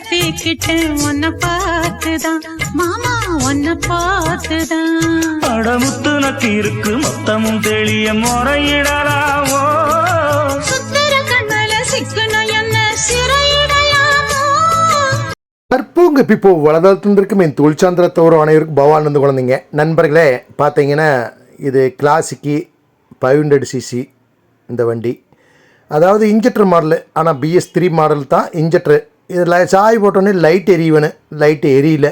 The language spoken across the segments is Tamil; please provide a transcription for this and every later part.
கட்டிக்கிட்டேன் உன்னை பார்த்துதான் மாமா, உன்னை பார்த்துதான். படமுத்து நக்கி இருக்கு மொத்தமும் தெளிய முறையிடலாவோ, சுத்தர கண்மல சிக்கணும் என்ன சிறையிடலாமோ. கற்பூங்க இப்போ வளர்ந்துட்டு இருக்கும் என் தொழிற்சாந்திரத்தோடு அனைவருக்கும் பவானந்து குழந்தைங்க நண்பர்களே. பார்த்தீங்கன்னா இது கிளாசிக்கு 500cc இந்த வண்டி, அதாவது இன்ஜெக்டர் மாடலு. ஆனால் BS3 மாடல் தான் இன்ஜெக்டரு. இதில் சாய் போட்டோன்னே லைட் எரியவேணும், லைட்டு எரியல.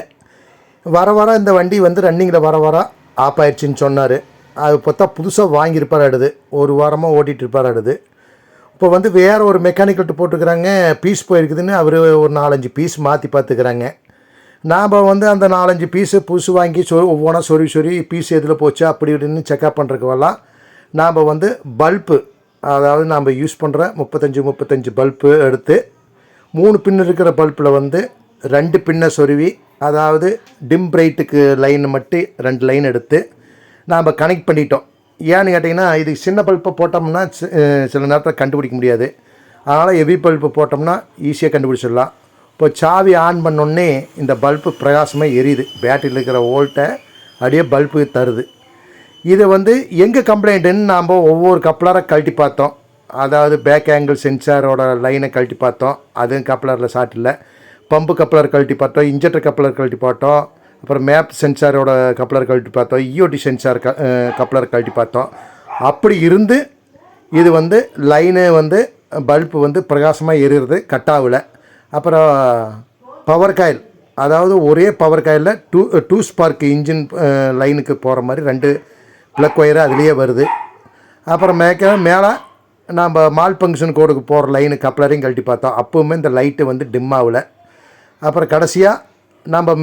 வர இந்த வண்டி வந்து ரன்னிங்கில் வர ஆஃப் ஆயிடுச்சின்னு சொன்னார். அது பார்த்தா புதுசாக வாங்கியிருப்பார் அடுது, ஒரு வாரமாக ஓட்டிகிட்டு இருப்பார் அடுது. இப்போ வந்து வேறு ஒரு மெக்கானிக்கிட்ட போட்டுக்கிறாங்க, பீஸ் போயிருக்குதுன்னு அவர் ஒரு 4-5 பீஸ் மாற்றி பார்த்துக்கிறாங்க. நாம் வந்து அந்த 4-5 பீஸு புதுசு வாங்கி ஒவ்வொன்றா சொறி பீஸ் எதில் போச்சு அப்படி இப்படின்னு செக்அப் பண்ணுறதுக்கெல்லாம் நாம் வந்து பல்ப்பு, அதாவது நாம் யூஸ் பண்ணுற 35 பல்ப்பு எடுத்து 3 பின் இருக்கிற பல்பில் வந்து 2 பின்னை சொருவி, அதாவது டிம் பிரைட்டுக்கு லைன் மட்டும் 2 லைன் எடுத்து நாம் கனெக்ட் பண்ணிட்டோம். ஏன்னு கேட்டிங்கன்னா இது சின்ன பல்ப்பை போட்டோம்னா சில நேரத்தில் கண்டுபிடிக்க முடியாது. அதனால் ஹெவி பல்ப்பு போட்டோம்னா ஈஸியாக கண்டுபிடிச்சிடலாம். இப்போ சாவி ஆன் பண்ணோடனே இந்த பல்ப்பு பிரகாசமாக எரியுது, பேட்டரியில் இருக்கிற வோல்ட்டை அப்படியே பல்ப்பு தருது. இது வந்து எங்கே கம்ப்ளைண்ட்டுன்னு நாம் ஒவ்வொரு கப்ளராக கழட்டி பார்த்தோம். அதாவது பேக் ஆங்கிள் சென்சாரோட லைனை கழட்டி பார்த்தோம், அதுவும் கப்ளரில் ஷார்ட் இல்லை. பம்பு கப்ளர் கழட்டி பார்த்தோம், இன்ஜெக்டர் கப்ளர் கழட்டி பார்த்தோம், அப்புறம் மேப் சென்சாரோட கப்ளர் கழட்டி பார்த்தோம், EOD சென்சார் கப்ளர் கழட்டி பார்த்தோம். அப்படி இருந்து இது வந்து லைனு வந்து பல்ப்பு வந்து பிரகாசமாக எரிகிறது, கட்டாவில். அப்புறம் பவர் காயில், அதாவது ஒரே பவர் காயிலில் டூ ஸ்பார்க் இன்ஜின் லைனுக்கு போகிற மாதிரி 2 ப்ளக் ஒயரு அதுலேயே வருது. அப்புறம் மேலே நம்ம மால் ஃபங்க்ஷன் கோடுக்கு போகிற லைனு கப்ளரையும் கழட்டி பார்த்தோம், அப்போவுமே இந்த லைட்டு வந்து டிம் ஆகலை. அப்புறம் கடைசியாக நம்ம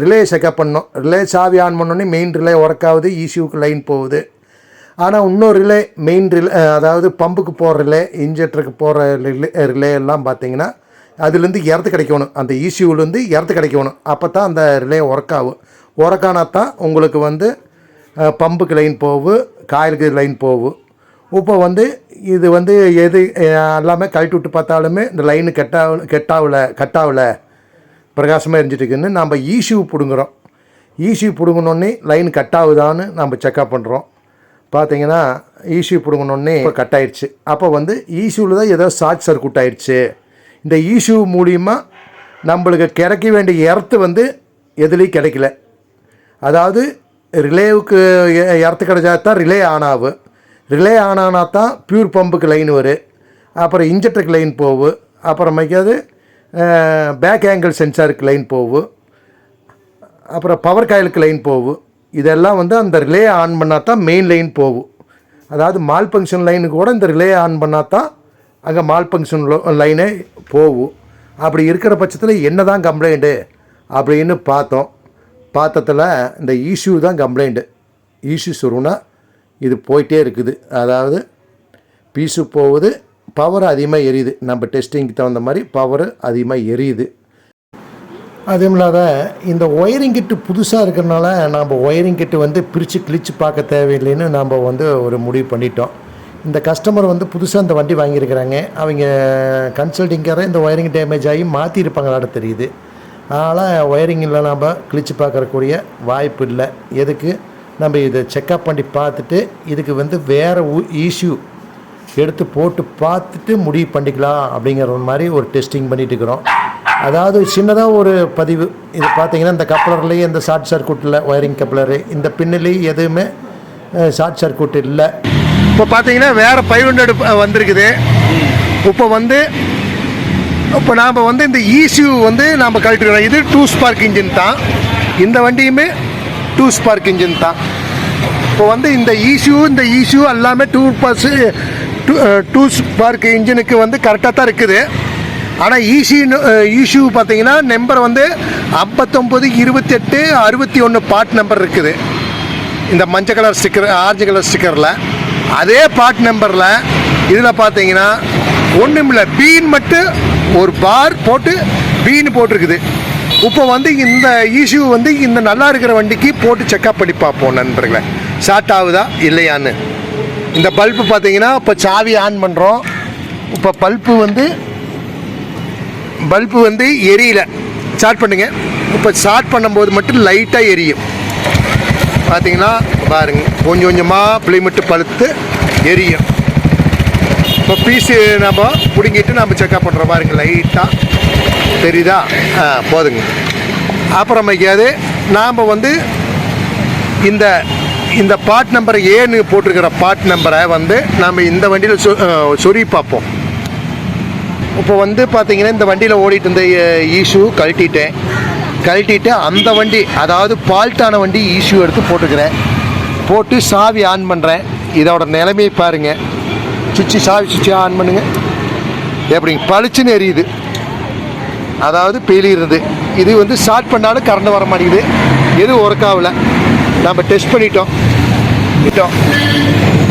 ரிலே செக்அப் பண்ணோம். ரிலே சாவி ஆன் பண்ணோன்னே மெயின் ரிலே ஒர்க் ஆகுது, ECUக்கு லைன் போகுது. ஆனால் இன்னொரு ரிலே மெயின் ரிலே, அதாவது பம்புக்கு போகிற ரிலே, இன்ஜெக்டருக்கு போகிற ரிலே எல்லாம் பார்த்திங்கன்னா அதுலேருந்து எர்த்து கிடைக்கணும், அந்த ECUலேருந்து எர்த்து கிடைக்கணும். அப்போ தான் அந்த ரிலே ஒர்க் ஆகும். ஒர்க் ஆனால் தான் உங்களுக்கு வந்து பம்புக்கு லைன் போகும், காயிலுக்கு லைன் போகும். இப்போ வந்து இது வந்து எது எல்லாமே கழட்டி விட்டு பார்த்தாலுமே இந்த லைனு கட்டாவில் பிரகாசமாக எரிஞ்சிட்ருக்குன்னு நம்ம ECU பிடுங்குறோம். ECU பிடுங்கினோடனே லைன் கட்டாகுதான்னு நம்ம செக்அப் பண்ணுறோம். பார்த்தீங்கன்னா ECU பிடுங்கினோடனே இப்போ கட் ஆயிடுச்சு. அப்போ வந்து ECUவில் தான் ஏதோ ஷார்ட் சர்க்யூட் ஆயிடுச்சு. இந்த ECU மூலிமா நம்மளுக்கு கிடைக்க வேண்டிய எர்த்து வந்து எதுலேயும் கிடைக்கல. அதாவது ரிலேவுக்கு எர்த்து கிடைச்சா தான் ரிலே ஆன் ஆகும், ரிலே ஆன் ஆனால் தான் பியூர் பம்புக்கு லைன் வரும், அப்புறம் இன்ஜெக்டருக்கு லைன் போகும், அப்புறமேக்காது பேக் ஆங்கிள் சென்சாருக்கு லைன் போகும், அப்புறம் பவர் காயிலுக்கு லைன் போகும். இதெல்லாம் வந்து அந்த ரிலே ஆன் பண்ணால் தான் மெயின் லைன் போகும். அதாவது மால் ஃபங்க்ஷன் லைனுக்கு கூட இந்த ரிலே ஆன் பண்ணால் தான் அங்கே மால் ஃபங்க்ஷன் லைனே போகும். அப்படி இருக்கிற பட்சத்தில் என்ன தான் கம்ப்ளைண்ட்டு அப்படின்னு பார்த்ததில் இந்த ECU தான் கம்ப்ளைண்ட்டு. ECU சொருனா இது போயிட்டே இருக்குது, அதாவது பீஸு போகுது, பவர் அதிகமாக எரியுது, நம்ம டெஸ்டிங்க்கு தகுந்த மாதிரி பவர் அதிகமாக எரியுது. அதுவும் இல்லாத இந்த ஒயரிங் கிட்டு புதுசாக இருக்கிறனால நம்ம ஒயரிங் கிட்டு வந்து பிரித்து கிழித்து பார்க்க தேவையில்லைன்னு நம்ம வந்து ஒரு முடிவு பண்ணிட்டோம். இந்த கஸ்டமர் வந்து புதுசாக இந்த வண்டி வாங்கியிருக்கிறாங்க, அவங்க கன்சல்டிங்கார இந்த ஒயரிங் டேமேஜ் ஆகி மாற்றிருப்பாங்களாட தெரியுது. அதனால் ஒயரிங்கில் நம்ம கிழிச்சு பார்க்கறக்கூடிய வாய்ப்பு இல்லை. எதுக்கு நம்ம இதை செக்அப் பண்ணி பார்த்துட்டு இதுக்கு வந்து வேறு ECU எடுத்து போட்டு பார்த்துட்டு முடிவு பண்ணிக்கலாம் அப்படிங்கிற மாதிரி ஒரு டெஸ்டிங் பண்ணிட்டு இருக்கிறோம். அதாவது சின்னதாக ஒரு பதிவு, இது பார்த்தீங்கன்னா இந்த கப்ளர்லேயே இந்த ஷார்ட் சர்க்யூட் இல்லை, ஒயரிங் கப்ளரு இந்த பின்னிலேயும் எதுவுமே ஷார்ட் சர்க்யூட் இல்லை. இப்போ பார்த்தீங்கன்னா வேறு 500 வந்திருக்குது. இப்போ நாம் வந்து இந்த ECU வந்து நாம் கழட்டுக்கிறோம். இது 2 ஸ்பார்க் இன்ஜின் தான், இந்த வண்டியுமே 2 ஸ்பார்க் இன்ஜின் தான். இப்போ வந்து இந்த ECU எல்லாமே 2 ஸ்பார்க் இன்ஜினுக்கு வந்து கரெக்டாக தான் இருக்குது. ஆனால் ECU பார்த்தீங்கன்னா நம்பர் வந்து 59 28 61 பார்ட் நம்பர் இருக்குது. இந்த மஞ்சள் கலர் ஸ்டிக்கர், ஆரஞ்சு கலர் ஸ்டிக்கரில் அதே பார்ட் நம்பரில் இதில் பார்த்தீங்கன்னா ஒன்றும் இல்லை, பீன் மட்டும் ஒரு பார் போட்டு பீன் போட்டிருக்குது. இப்போ வந்து இந்த ECU வந்து இந்த நல்லா இருக்கிற வண்டிக்கு போட்டு செக்அப் பண்ணி பார்ப்போம் நண்பர்களே, ஷார்ட் ஆகுதா இல்லையான்னு. இந்த பல்பு பார்த்தீங்கன்னா இப்போ சாவி ஆன் பண்ணுறோம். இப்போ பல்பு வந்து பல்பு வந்து எரியல. ஸ்டார்ட் பண்ணுங்க. இப்போ ஸ்டார்ட் பண்ணும்போது மட்டும் லைட்டாக எரியும். பார்த்தீங்கன்னா பாருங்க, கொஞ்சம் கொஞ்சமாக பிளிமிட்டு பழுத்து எரியும். இப்போ பீஸு நம்ம பிடுங்கிட்டு நம்ம செக்அப் பண்ணுற பாருங்க, லைட்டாக தெரியுதா? போதுங்க. அப்புறமேக்காது நாம் வந்து இந்த இந்த பார்ட் நம்பரை ஏன்னு போட்டிருக்கிற பார்ட் நம்பரை வந்து நம்ம இந்த வண்டியில் சொறி பார்ப்போம். இப்போ வந்து பார்த்தீங்கன்னா இந்த வண்டியில் ஓடிட்டு இருந்த ஈஷு கழட்டிட்டு அந்த வண்டி, அதாவது ஃபால்ட்டான வண்டி ஈஷு எடுத்து போட்டுக்கிறேன். போட்டு சாவி ஆன் பண்ணுறேன். இதோட நிலைமையை பாருங்கள். சாவி ஆன் பண்ணுங்க. எப்படிங்க பளிச்சுன்னு எரியுது, அதாவது பெயிலிருது. இது வந்து ஸ்டார்ட் பண்ணாலும் கரண்ட் வர மாட்டேங்குது. எதுவும் ஒர்க் ஆகலை. நம்ம டெஸ்ட் பண்ணிட்டோம்.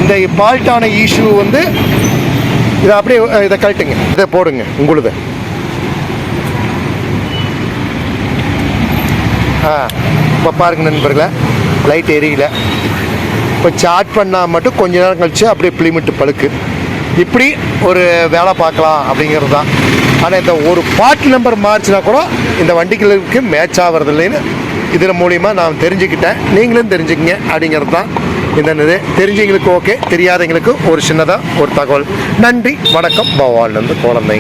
இந்த ஃபால்ட்டான இஷ்யூ வந்து இதை அப்படியே இதை கழட்டுங்க, இதை போடுங்க உங்களுது. இப்போ பாருங்க நண்பர்களே, லைட் எரியல. இப்போ சார்ஜ் பண்ணால் மட்டும் கொஞ்ச நேரம் கழிச்சு அப்படியே பிளிமிட்டு பழுக்கு. இப்படி ஒரு வேலை பார்க்கலாம் அப்படிங்கிறது தான். ஆனால் இந்த ஒரு பார்ட் நம்பர் மாறிச்சுனா கூட இந்த வண்டிகளுக்கு மேட்ச் ஆகிறது இல்லைன்னு இதில் மூலிமா நான் தெரிஞ்சுக்கிட்டேன். நீங்களும் தெரிஞ்சுக்கிங்க அப்படிங்கிறது தான் இந்த இது. தெரிஞ்சவங்களுக்கு ஓகே, தெரியாதவங்களுக்கு ஒரு சின்னதாக ஒரு தகவல். நன்றி, வணக்கம். பவானிலிருந்து குழந்தை.